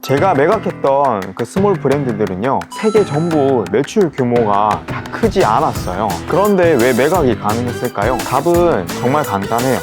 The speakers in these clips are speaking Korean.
제가 매각했던 그 스몰 브랜드들은요, 세계 전부 매출 규모가 다 크지 않았어요. 그런데 왜 매각이 가능했을까요? 답은 정말 간단해요.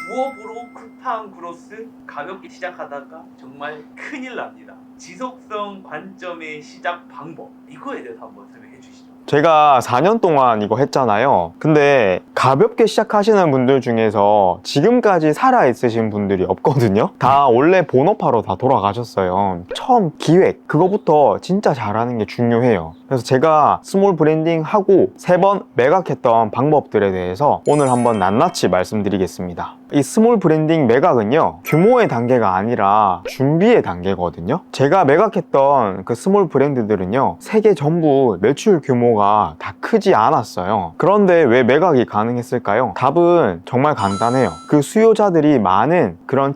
부업으로 쿠팡 그로스 가볍게 시작하다가 정말 큰일 납니다. 지속성 관점의 시작 방법, 이거에 대해서 한번 설명해 주시죠. 제가 4년 동안 이거 했잖아요. 근데 가볍게 시작하시는 분들 중에서 지금까지 살아있으신 분들이 없거든요. 다 원래 본업하러 다 돌아가셨어요. 처음 기획, 그거부터 진짜 잘하는 게 중요해요. 그래서 제가 스몰 브랜딩 하고 3번 매각했던 방법들에 대해서 오늘 한번 낱낱이 말씀드리겠습니다. 이 스몰 브랜딩 매각은요, 규모의 단계가 아니라 준비의 단계거든요. 제가 매각했던 그 스몰 브랜드들은요, 세계 전부 매출 규모가 다 크지 않았어요. 그런데 왜 매각이 가능했을까요? 답은 정말 간단해요. 그 수요자들이 많은 그런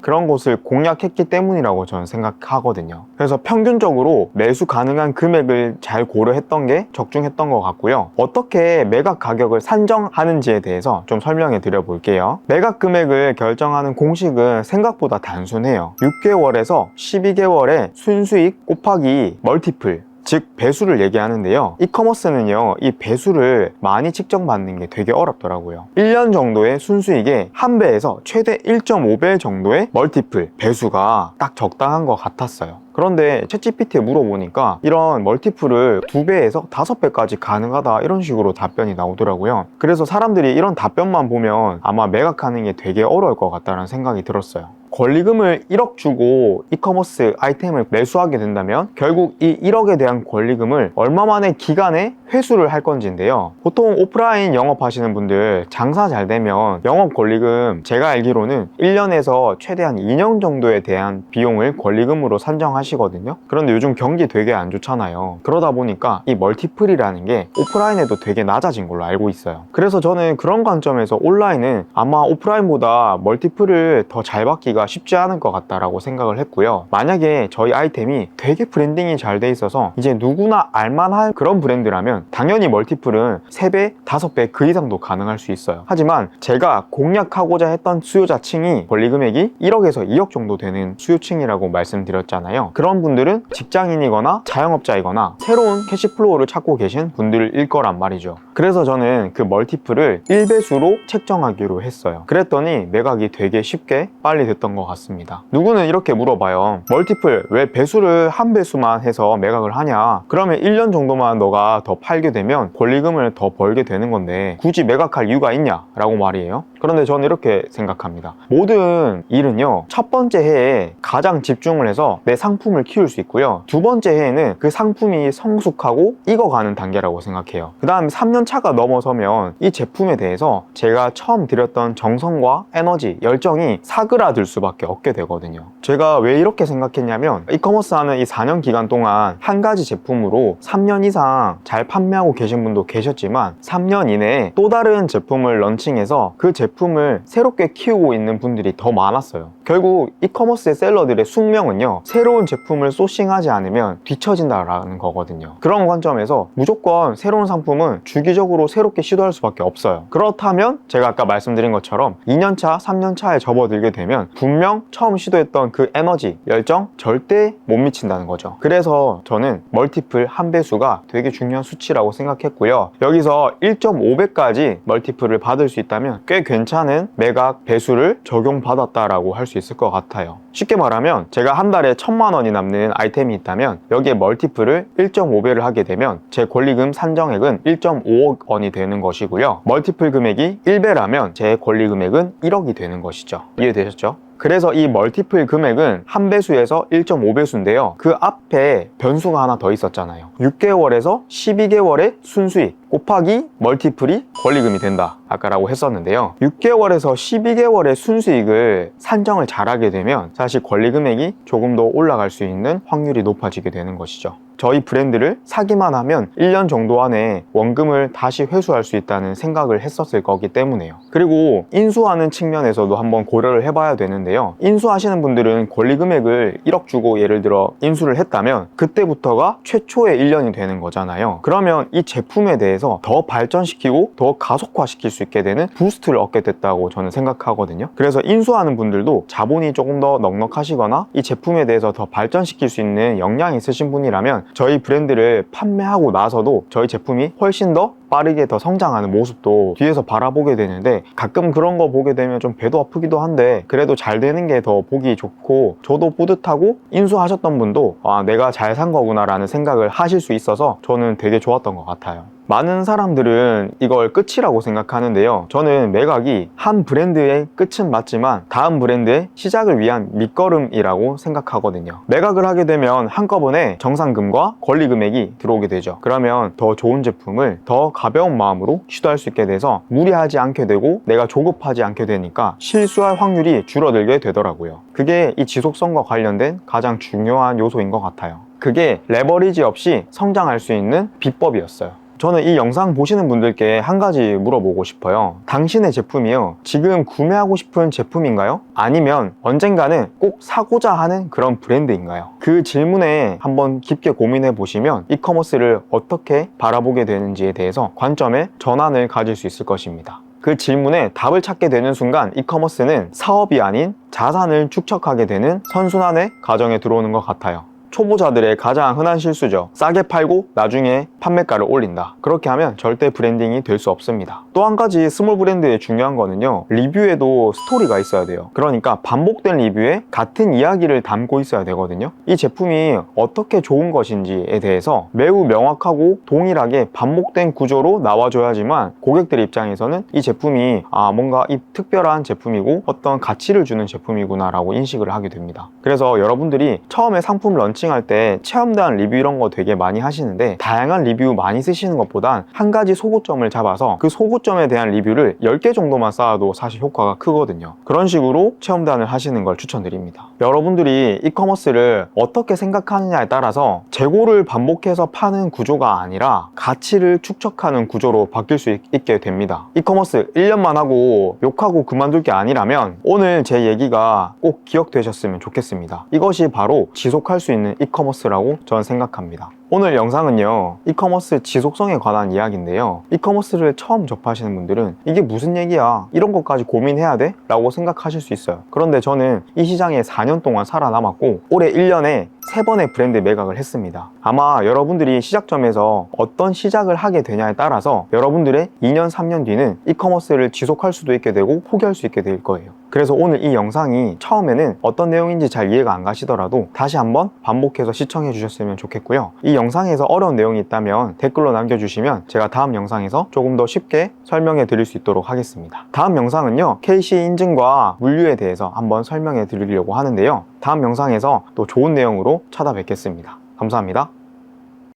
그런 곳을 공략했기 때문이라고 저는 생각하거든요. 그래서 평균적으로 매수 가능한 금액을 잘 고려했던 게 적중했던 것 같고요. 어떻게 매각 가격을 산정하는지에 대해서 좀 설명해 드려 볼게요. 매각 금액을 결정하는 공식은 생각보다 단순해요. 6개월에서 12개월의 순수익 곱하기 멀티플, 즉 배수를 얘기하는데요. 이커머스는요, 이 배수를 많이 측정받는 게 되게 어렵더라고요. 1년 정도의 순수익에 1배에서 최대 1.5배 정도의 멀티플, 배수가 딱 적당한 것 같았어요. 그런데 챗GPT에 물어보니까 이런 멀티플을 2배에서 5배까지 가능하다, 이런 식으로 답변이 나오더라고요. 그래서 사람들이 이런 답변만 보면 아마 매각하는 게 되게 어려울 것 같다는 생각이 들었어요. 권리금을 1억 주고 이커머스 아이템을 매수하게 된다면 결국 이 1억에 대한 권리금을 얼마만의 기간에 회수를 할 건지인데요. 보통 오프라인 영업하시는 분들 장사 잘 되면 영업 권리금, 제가 알기로는 1년에서 최대한 2년 정도에 대한 비용을 권리금으로 산정하시거든요. 그런데 요즘 경기 되게 안 좋잖아요. 그러다 보니까 이 멀티플이라는 게 오프라인에도 되게 낮아진 걸로 알고 있어요. 그래서 저는 그런 관점에서 온라인은 아마 오프라인보다 멀티플을 더 잘 받기가 쉽지 않을 것 같다라고 생각을 했고요. 만약에 저희 아이템이 되게 브랜딩이 잘 돼 있어서 이제 누구나 알만한 그런 브랜드라면 당연히 멀티플은 3배, 5배 그 이상도 가능할 수 있어요. 하지만 제가 공략하고자 했던 수요자층이 권리금액이 1억에서 2억 정도 되는 수요층이라고 말씀드렸잖아요. 그런 분들은 직장인이거나 자영업자이거나 새로운 캐시플로우를 찾고 계신 분들일 거란 말이죠. 그래서 저는 그 멀티플을 1배수로 책정하기로 했어요. 그랬더니 매각이 되게 쉽게 빨리 됐던 것 같습니다. 누구는 이렇게 물어봐요. 멀티플 왜 배수를 1배수만 해서 매각을 하냐? 그러면 1년 정도만 너가 더 팔게 되면 권리금을 더 벌게 되는 건데 굳이 매각할 이유가 있냐? 라고 말이에요. 그런데 저는 이렇게 생각합니다. 모든 일은요, 첫 번째 해에 가장 집중을 해서 내 상품을 키울 수 있고요, 두 번째 해에는 그 상품이 성숙하고 익어가는 단계라고 생각해요. 그 다음 3년 차가 넘어서면 이 제품에 대해서 제가 처음 드렸던 정성과 에너지, 열정이 사그라들 수밖에 없게 되거든요. 제가 왜 이렇게 생각했냐면, 이커머스 하는 이 4년 기간 동안 한 가지 제품으로 3년 이상 잘 판매하고 계신 분도 계셨지만 3년 이내에 또 다른 제품을 런칭해서 그 제품을 새롭게 키우고 있는 분들이 더 많았어요. 결국 이커머스의 셀러들의 숙명은요, 새로운 제품을 소싱하지 않으면 뒤처진다라는 거거든요. 그런 관점에서 무조건 새로운 상품은 주기적으로 새롭게 시도할 수밖에 없어요. 그렇다면 제가 아까 말씀드린 것처럼 2년차, 3년차에 접어들게 되면 분명 처음 시도했던 그 에너지, 열정 절대 못 미친다는 거죠. 그래서 저는 멀티플 1배수가 되게 중요한 수치라고 생각했고요. 여기서 1.5배까지 멀티플을 받을 수 있다면 꽤 괜찮은 매각 배수를 적용받았다라고 할 수 있을 것 같아요. 쉽게 말하면 제가 한 달에 1,000만 원이 남는 아이템이 있다면 여기에 멀티플을 1.5배를 하게 되면 제 권리금 산정액은 1.5억 원이 되는 것이고요. 멀티플 금액이 1배라면 제 권리금액은 1억이 되는 것이죠. 이해되셨죠? 그래서 이 멀티플 금액은 1배수에서 1.5배수인데요. 그 앞에 변수가 하나 더 있었잖아요. 6개월에서 12개월의 순수익 곱하기 멀티플이 권리금이 된다 아까라고 했었는데요. 6개월에서 12개월의 순수익을 산정을 잘하게 되면 사실 권리금액이 조금 더 올라갈 수 있는 확률이 높아지게 되는 것이죠. 저희 브랜드를 사기만 하면 1년 정도 안에 원금을 다시 회수할 수 있다는 생각을 했었을 거기 때문에요. 그리고 인수하는 측면에서도 한번 고려를 해봐야 되는데요. 인수하시는 분들은 권리금액을 1억 주고 예를 들어 인수를 했다면 그때부터가 최초의 1년이 되는 거잖아요. 그러면 이 제품에 대해서 대해서 더 발전시키고 더 가속화시킬 수 있게 되는 부스트를 얻게 됐다고 저는 생각하거든요. 그래서 인수하는 분들도 자본이 조금 더 넉넉하시거나 이 제품에 대해서 더 발전시킬 수 있는 역량이 있으신 분이라면 저희 브랜드를 판매하고 나서도 저희 제품이 훨씬 더 빠르게 더 성장하는 모습도 뒤에서 바라보게 되는데, 가끔 그런 거 보게 되면 좀 배도 아프기도 한데 그래도 잘 되는 게 더 보기 좋고 저도 뿌듯하고, 인수하셨던 분도 내가 잘 산 거구나 라는 생각을 하실 수 있어서 저는 되게 좋았던 것 같아요. 많은 사람들은 이걸 끝이라고 생각하는데요, 저는 매각이 한 브랜드의 끝은 맞지만 다음 브랜드의 시작을 위한 밑거름이라고 생각하거든요. 매각을 하게 되면 한꺼번에 정산금과 권리금액이 들어오게 되죠. 그러면 더 좋은 제품을 더 가벼운 마음으로 시도할 수 있게 돼서 무리하지 않게 되고 내가 조급하지 않게 되니까 실수할 확률이 줄어들게 되더라고요. 그게 이 지속성과 관련된 가장 중요한 요소인 것 같아요. 그게 레버리지 없이 성장할 수 있는 비법이었어요. 저는 이 영상 보시는 분들께 한 가지 물어보고 싶어요. 당신의 제품이요, 지금 구매하고 싶은 제품인가요? 아니면 언젠가는 꼭 사고자 하는 그런 브랜드인가요? 그 질문에 한번 깊게 고민해 보시면 이커머스를 어떻게 바라보게 되는지에 대해서 관점의 전환을 가질 수 있을 것입니다. 그 질문에 답을 찾게 되는 순간 이커머스는 사업이 아닌 자산을 축적하게 되는 선순환의 과정에 들어오는 것 같아요. 초보자들의 가장 흔한 실수죠. 싸게 팔고 나중에 판매가를 올린다. 그렇게 하면 절대 브랜딩이 될 수 없습니다. 또 한 가지 스몰 브랜드의 중요한 거는요, 리뷰에도 스토리가 있어야 돼요. 그러니까 반복된 리뷰에 같은 이야기를 담고 있어야 되거든요. 이 제품이 어떻게 좋은 것인지에 대해서 매우 명확하고 동일하게 반복된 구조로 나와줘야지만 고객들 입장에서는 이 제품이 뭔가 이 특별한 제품이고 어떤 가치를 주는 제품이구나 라고 인식을 하게 됩니다. 그래서 여러분들이 처음에 상품 런칭 할 때 체험단 리뷰 이런 거 되게 많이 하시는데, 다양한 리뷰 많이 쓰시는 것보단 한 가지 소구점을 잡아서 그 소구점에 대한 리뷰를 10개 정도만 쌓아도 사실 효과가 크거든요. 그런 식으로 체험단을 하시는 걸 추천드립니다. 여러분들이 이커머스를 어떻게 생각하느냐에 따라서 재고를 반복해서 파는 구조가 아니라 가치를 축적하는 구조로 바뀔 수 있게 됩니다. 이커머스 1년만 하고 욕하고 그만둘 게 아니라면 오늘 제 얘기가 꼭 기억되셨으면 좋겠습니다. 이것이 바로 지속할 수 있는 이커머스라고 저는 생각합니다. 오늘 영상은요, 이커머스 지속성에 관한 이야기인데요, 이커머스를 처음 접하시는 분들은 이게 무슨 얘기야, 이런 것까지 고민해야 돼? 라고 생각하실 수 있어요. 그런데 저는 이 시장에 4년 동안 살아남았고 올해 1년에 3번의 브랜드 매각을 했습니다. 아마 여러분들이 시작점에서 어떤 시작을 하게 되냐에 따라서 여러분들의 2년, 3년 뒤는 이커머스를 지속할 수도 있게 되고 포기할 수 있게 될 거예요. 그래서 오늘 이 영상이 처음에는 어떤 내용인지 잘 이해가 안 가시더라도 다시 한번 반복해서 시청해 주셨으면 좋겠고요. 이 영상에서 어려운 내용이 있다면 댓글로 남겨주시면 제가 다음 영상에서 조금 더 쉽게 설명해 드릴 수 있도록 하겠습니다. 다음 영상은요, KC 인증과 물류에 대해서 한번 설명해 드리려고 하는데요, 다음 영상에서 또 좋은 내용으로 찾아뵙겠습니다. 감사합니다.